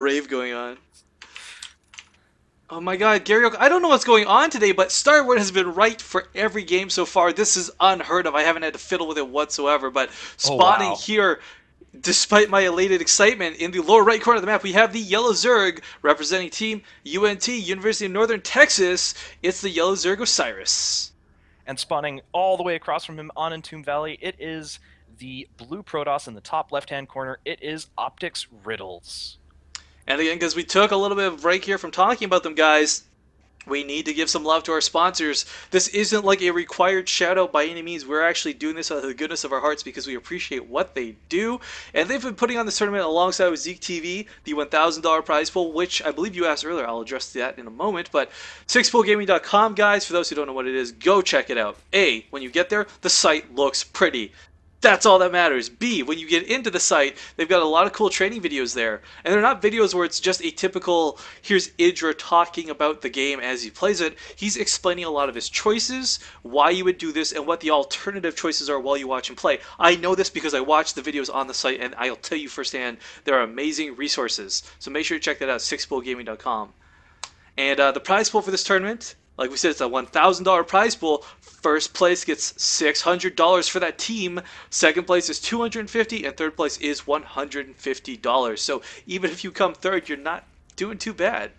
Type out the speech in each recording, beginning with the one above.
Rave going on. Oh my god, Garyoak, I don't know what's going on today, but Starboard has been right for every game so far. This is unheard of. I haven't had to fiddle with it whatsoever, but Oh spawning wow. here, despite my elated excitement, in the lower right corner of the map, we have the Yellow Zerg representing Team UNT, University of Northern Texas. It's the Yellow Zerg Osiris. And spawning all the way across from him on Entomb Valley, it is the blue Protoss in the top left-hand corner. It is Optik's Riddles. And again, because we took a little bit of a break here from talking about them, guys, we need to give some love to our sponsors. This isn't like a required shout out by any means. We're actually doing this out of the goodness of our hearts because we appreciate what they do. And they've been putting on this tournament alongside with BasetradeTV, the $1,000 prize pool, which I believe you asked earlier. I'll address that in a moment. But 6poolgaming.com, guys, for those who don't know what it is, go check it out. A, when you get there, the site looks pretty. That's all that matters. B, when you get into the site, they've got a lot of cool training videos there. And they're not videos where it's just a typical, here's Idra talking about the game as he plays it. He's explaining a lot of his choices, why you would do this, and what the alternative choices are while you watch him play. I know this because I watch the videos on the site, and I'll tell you firsthand, there are amazing resources. So make sure to check that out, 6poolgaming.com. And the prize pool for this tournament, like we said, it's a $1,000 prize pool. First place gets $600 for that team. Second place is $250, and third place is $150. So even if you come third, you're not doing too bad.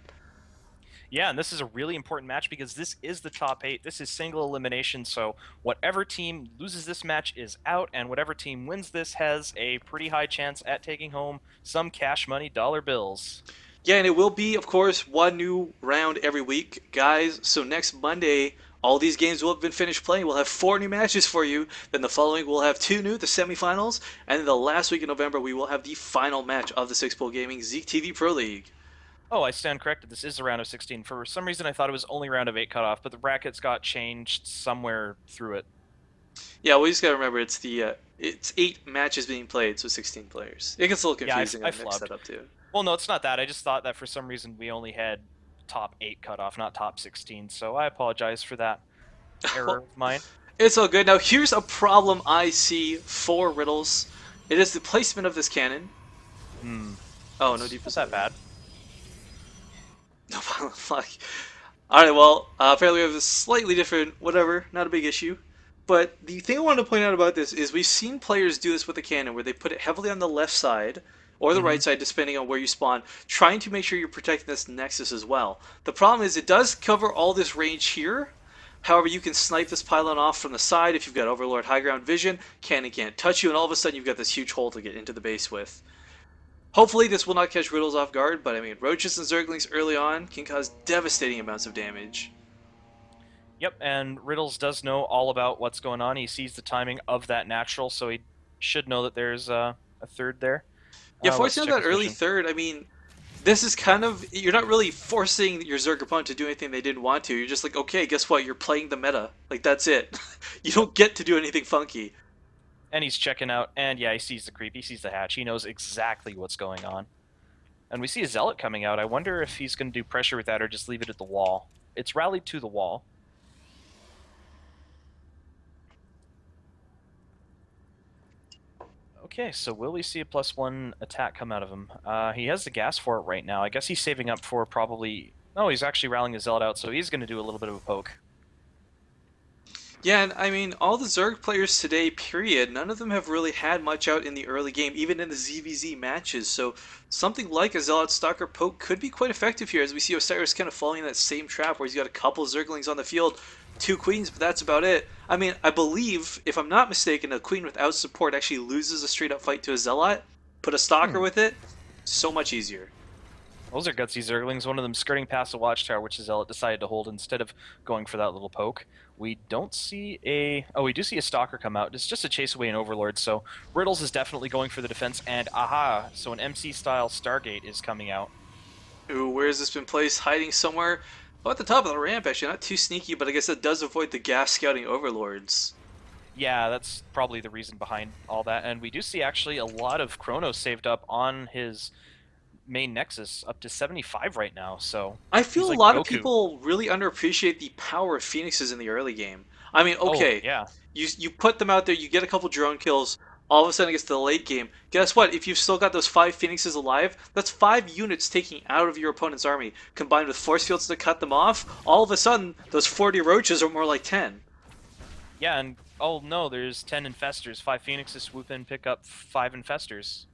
Yeah, and this is a really important match because this is the top 8. This is single elimination, so whatever team loses this match is out, and whatever team wins this has a pretty high chance at taking home some cash money dollar bills. Yeah, and it will be, of course, one new round every week, guys. So next Monday, all these games will have been finished playing. We'll have 4 new matches for you. Then the following, we'll have 2 new, the semifinals. And then the last week in November, we will have the final match of the 6 Pool Gaming Zeke TV Pro League. Oh, I stand corrected. This is a round of 16. For some reason, I thought it was only round of 8 cutoff, but the brackets got changed somewhere through it. Yeah, we just gotta remember it's 8 matches being played, so 16 players. It gets a little Yeah, confusing. I I mixed flubbed. that up too. Well, no, it's not that. I just thought that for some reason we only had top 8 cutoff, not top 16, so I apologize for that error Well, of mine. it's all good. Now here's a problem I see for Riddles. It is the placement of this cannon. Hmm. Oh, no It's deep not that bad. No violent flag. Alright, well, apparently we have a slightly different, whatever, not a big issue. But the thing I wanted to point out about this is we've seen players do this with the cannon where they put it heavily on the left side or the Mm-hmm. right side, depending on where you spawn, trying to make sure you're protecting this nexus as well. The problem is it does cover all this range here. However, you can snipe this pylon off from the side if you've got Overlord high ground vision. Cannon can't touch you, and all of a sudden you've got this huge hole to get into the base with. Hopefully this will not catch Riddles off guard, but I mean, Roaches and Zerglings early on can cause devastating amounts of damage. Yep, and Riddles does know all about what's going on. He sees the timing of that natural, so he should know that there's a third there. Yeah, Let's forcing check out that his early vision. third, I mean, this is kind of, you're not really forcing your Zerg opponent to do anything they didn't want to. You're just like, okay, guess what? You're playing the meta. Like, that's it. You Yep. don't get to do anything funky. And he's checking out, and yeah, he sees the creep, he sees the hatch, he knows exactly what's going on. And we see a Zealot coming out. I wonder if he's going to do pressure with that or just leave it at the wall. It's rallied to the wall. Okay, so will we see a +1 attack come out of him? He has the gas for it right now. I guess he's saving up for probably... Oh, he's actually rallying his Zealot out, so he's going to do a little bit of a poke. Yeah, and I mean, all the Zerg players today, period, none of them have really had much out in the early game, even in the ZVZ matches. So something like a Zealot Stalker poke could be quite effective here, as we see Osiris kind of falling in that same trap where he's got a couple Zerglings on the field, 2 queens, but that's about it. I mean, I believe, if I'm not mistaken, a queen without support actually loses a straight up fight to a Zealot. Put a Stalker Hmm. with it, so much easier. Those are gutsy Zerglings, one of them skirting past the Watchtower, which the Zealot decided to hold instead of going for that little poke. We don't see a... Oh, we do see a Stalker come out. It's just a chase away an Overlord, so Riddles is definitely going for the defense, and aha! So an MC-style Stargate is coming out. Ooh, where has this been placed? Hiding somewhere? Oh, at the top of the ramp, actually. Not too sneaky, but I guess that does avoid the gas scouting Overlords. Yeah, that's probably the reason behind all that, and we do see actually a lot of Chronos saved up on his main Nexus, up to 75 right now, so I he's feel a like lot of Goku. people really underappreciate the power of Phoenixes in the early game. I mean, Oh, okay, yeah. you put them out there, you get a couple drone kills, All of a sudden it gets to the late game. Guess what? If you've still got those 5 Phoenixes alive, that's 5 units taking out of your opponent's army. Combined with force fields to cut them off, all of a sudden, those 40 roaches are more like 10. Yeah, and oh no, there's 10 infestors. 5 phoenixes swoop in, pick up 5 infestors.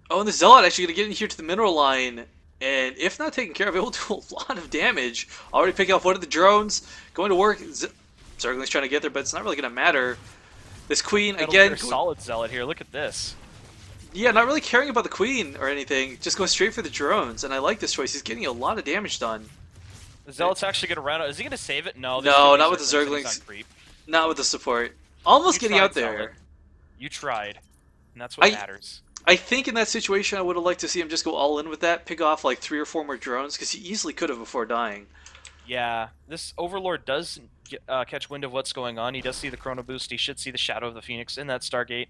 Oh, and the Zealot actually going to get in here to the mineral line, and if not taken care of, it will do a lot of damage. Already picking off one of the drones, going to work. Zergling's trying to get there, but it's not really going to matter. This Queen, again... solid Zealot here, look at this. Yeah, not really caring about the Queen or anything, just going straight for the drones, and I like this choice. He's getting a lot of damage done. The Zealot's actually going to run out. Is he going to save it? No, no, not with the Zerglings. Not with the support. Almost getting out there. Zealot. You tried, and that's what matters. I think in that situation, I would have liked to see him just go all in with that, pick off like 3 or 4 more drones, because he easily could have before dying. Yeah, this Overlord does catch wind of what's going on. He does see the Chrono Boost. He should see the Shadow of the Phoenix in that Stargate.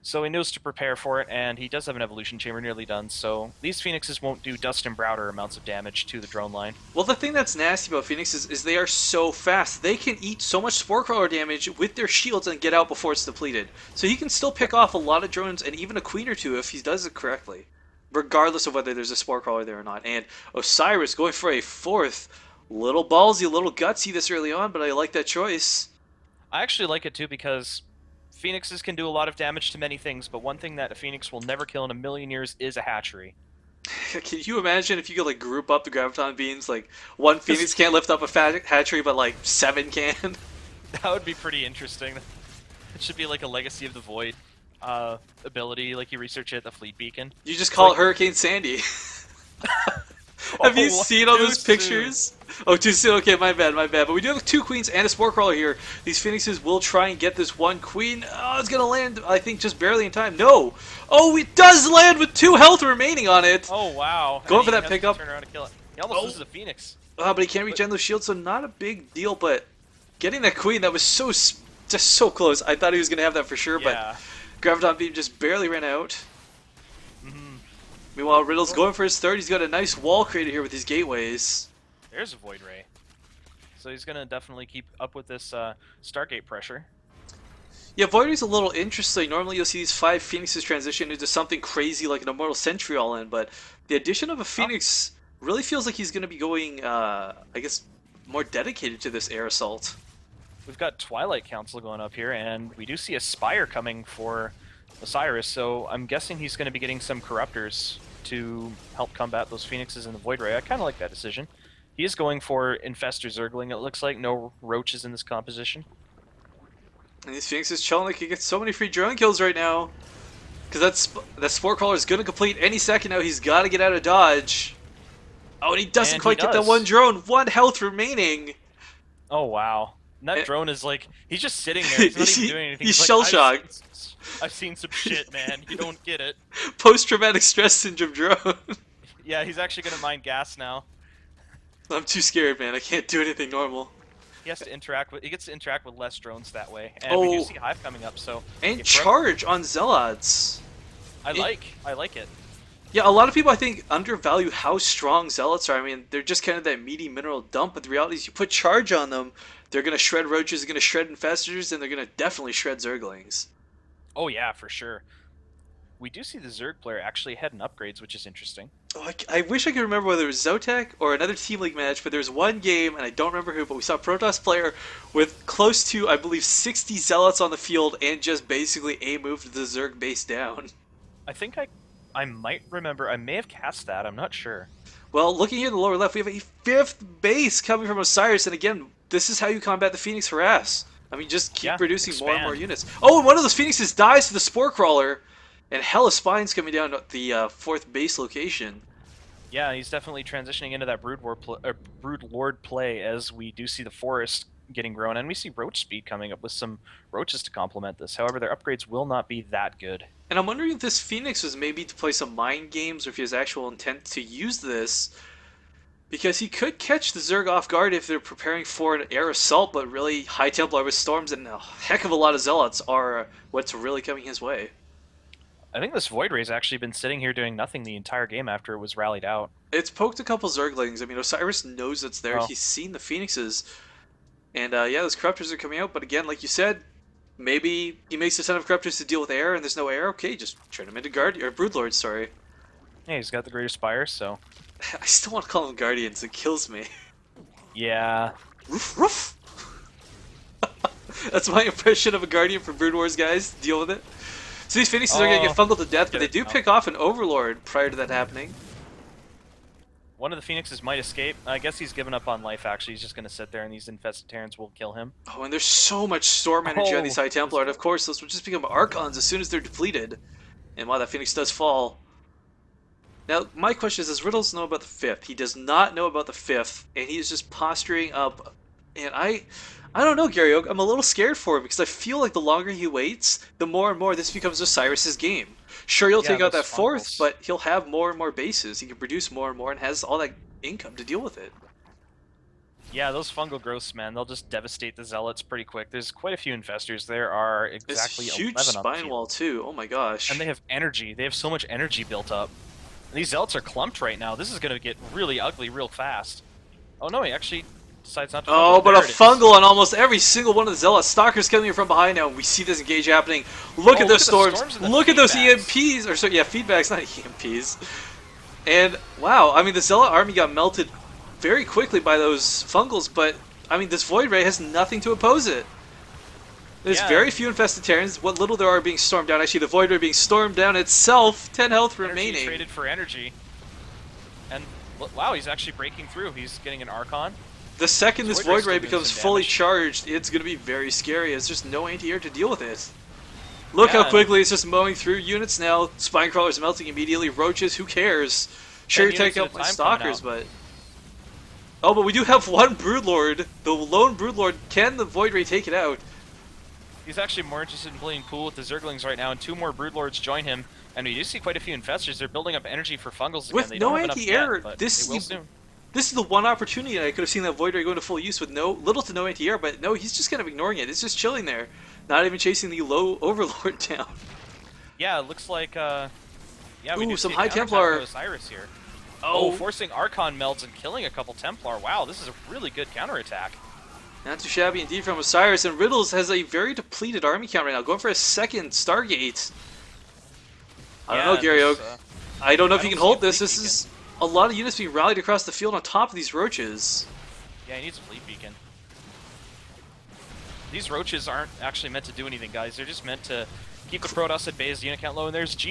So he knows to prepare for it, and he does have an Evolution Chamber nearly done, so these Phoenixes won't do Dust and Browder amounts of damage to the drone line. Well, the thing that's nasty about Phoenixes is they are so fast. They can eat so much Spore Crawler damage with their shields and get out before it's depleted. So he can still pick off a lot of drones and even a Queen or 2 if he does it correctly, regardless of whether there's a Spore Crawler there or not. And Osiris going for a 4th. Little ballsy, a little gutsy this early on, but I like that choice. I actually like it too because Phoenixes can do a lot of damage to many things, but one thing that a Phoenix will never kill in a million years is a hatchery. Can you imagine if you could like group up the Graviton Beams? Like, one Phoenix can't lift up a hatchery, but like 7 can? That would be pretty interesting. It should be like a Legacy of the Void ability, like you research it at the Fleet Beacon. You just call it Hurricane Sandy. Have you seen all those pictures? Oh, too soon. Okay, my bad, my bad. But we do have 2 Queens and a Spore Crawler here. These Phoenixes will try and get this 1 Queen. Oh, it's going to land, I think, just barely in time. No! Oh, it does land with 2 health remaining on it! Oh, wow. Going for that pickup. Turn around and kill it. He almost loses a Phoenix. But he can't regen those shields, so not a big deal. But getting that Queen, that was just so close. I thought he was going to have that for sure, yeah. But Graviton Beam just barely ran out. Meanwhile, Riddle's going for his 3rd. He's got a nice wall created here with his gateways. There's a Void Ray. So he's going to definitely keep up with this Stargate pressure. Yeah, Void Ray's a little interesting. Normally you'll see these 5 Phoenixes transition into something crazy like an Immortal Sentry all in, but the addition of a Phoenix really feels like he's going to be going, I guess, more dedicated to this air assault. We've got Twilight Council going up here, and we do see a Spire coming for Osiris, so I'm guessing he's going to be getting some Corruptors to help combat those Phoenixes in the Void Ray. I kind of like that decision. He is going for Infestor Zergling, it looks like. No roaches in this composition. And these Phoenixes chilling like he gets so many free drone kills right now. Because that Spore Crawler is going to complete any second now. He's got to get out of dodge. Oh, and he doesn't quite get that 1 drone. 1 health remaining. Oh, wow. And that drone is like, he's just sitting there. He's not even doing anything. He's shell-shocked. I've seen some shit, man. You don't get it. Post-traumatic stress syndrome drone. Yeah, he's actually going to mine gas now. I'm too scared, man. I can't do anything normal. He has to interact with. He gets to interact with less drones that way, and we do see Hive coming up. So and charge on Zealots. I like it. Yeah, a lot of people I think undervalue how strong Zealots are. I mean, they're just kind of that meaty mineral dump, but the reality is you put charge on them, they're gonna shred roaches, they're gonna shred infestors, and they're gonna definitely shred Zerglings. Oh yeah, for sure. We do see the Zerg player actually heading upgrades, which is interesting. Oh, I wish I could remember whether it was Zotac or another Team League match, but there's one game, and I don't remember who, but we saw a Protoss player with close to, I believe, 60 Zealots on the field and just basically A-moved the Zerg base down. I think I might remember. I may have cast that. I'm not sure. Well, looking here in the lower left, we have a 5th base coming from Osiris, and again, this is how you combat the Phoenix Harass. I mean, just keep producing more and more units. Oh, and one of those Phoenixes dies to the Spore Crawler. And Hella Spine's coming down at the 4th base location. Yeah, he's definitely transitioning into that Brood Lord play as we do see the forest getting grown, and we see Roach Speed coming up with some Roaches to complement this. However, their upgrades will not be that good. And I'm wondering if this Phoenix was maybe to play some mind games, or if he has actual intent to use this. Because he could catch the Zerg off guard if they're preparing for an air assault, but really High Templar with Storms and a heck of a lot of Zealots are what's really coming his way. I think this Void Ray's actually been sitting here doing nothing the entire game after it was rallied out. It's poked a couple Zerglings. I mean, Osiris knows it's there. Oh. He's seen the Phoenixes. And yeah, those Corruptors are coming out. But again, like you said, Maybe he makes a ton of corruptors to deal with air, and there's no air. Okay, just turn him into guard or broodlords. Sorry, Yeah, he's got the Greater Spire, so I still want to call them guardians. It kills me. yeah. Roof, roof. That's my impression of a guardian for Brood Wars, guys. Deal with it. So these Phoenixes are gonna get fungled to death, but they do pick off an Overlord prior to that happening. One of the Phoenixes might escape. I guess he's given up on life, actually. He's just going to sit there, and these infested Terrans will kill him. Oh, and there's so much storm energy on these High Templar, and of course those will just become Archons as soon as they're depleted. And wow, that Phoenix does fall. Now, my question is, does Riddles know about the 5th? He does not know about the 5th, and he is just posturing up. And I don't know, Garyoak. I'm a little scared for him, because I feel like the longer he waits, the more and more this becomes Osiris's game. Sure, he'll take out that 4th, but he'll have more and more bases. He can produce more and more, and has all that income to deal with it. Yeah, those fungal growths, man, they'll just devastate the Zealots pretty quick. There's quite a few infestors. There are exactly this huge 11 on the spine field. wall, too. Oh my gosh. And they have energy. They have so much energy built up. And these Zealots are clumped right now. This is going to get really ugly real fast. Oh no, he actually decides not to. Oh, but a fungal on almost every single one of the Zealots. Stalker's coming in from behind now. We see this engage happening. Look at those storms. Look at those EMPs. Or so, yeah, feedbacks, not EMPs. And wow, I mean, the Zealot army got melted very quickly by those fungals, but I mean, this Void Ray has nothing to oppose it. There's very few infested Terrans. What little there are being stormed down. Actually, the Void Ray being stormed down itself. 10 health remaining. Traded for energy. And wow, he's actually breaking through. He's getting an Archon. The second this Void Ray becomes fully charged, it's going to be very scary. There's just no anti-air to deal with it. Look how quickly it's just mowing through units now. Spinecrawlers melting immediately. Roaches, who cares? Sure, you're taking out my Stalkers, but... Oh, but we do have one Broodlord. The lone Broodlord. Can the Void Ray take it out? He's actually more interested in playing pool with the Zerglings right now, and 2 more Broodlords join him. And we do see quite a few infestors. They're building up energy for fungals again. With they no don't have anti-air, enough yet, this is the one opportunity I could have seen that Void Ray go into full use with little to no anti-air, but no, he's just kind of ignoring it. It's just chilling there, not even chasing the low Overlord down. Yeah, it looks like yeah, we do some see High Templar Osiris here. Oh, forcing Archon melds and killing a couple Templar. Wow, this is a really good counterattack. Not too shabby indeed from Osiris, and Riddles has a very depleted army count right now, going for a second Stargate. I don't know, Garyoak. I don't know if you can hold this. This is a lot of units being rallied across the field on top of these roaches. Yeah, he needs a fleet beacon. These roaches aren't actually meant to do anything, guys. They're just meant to keep the Protoss at bay as the unit count low, and there's G.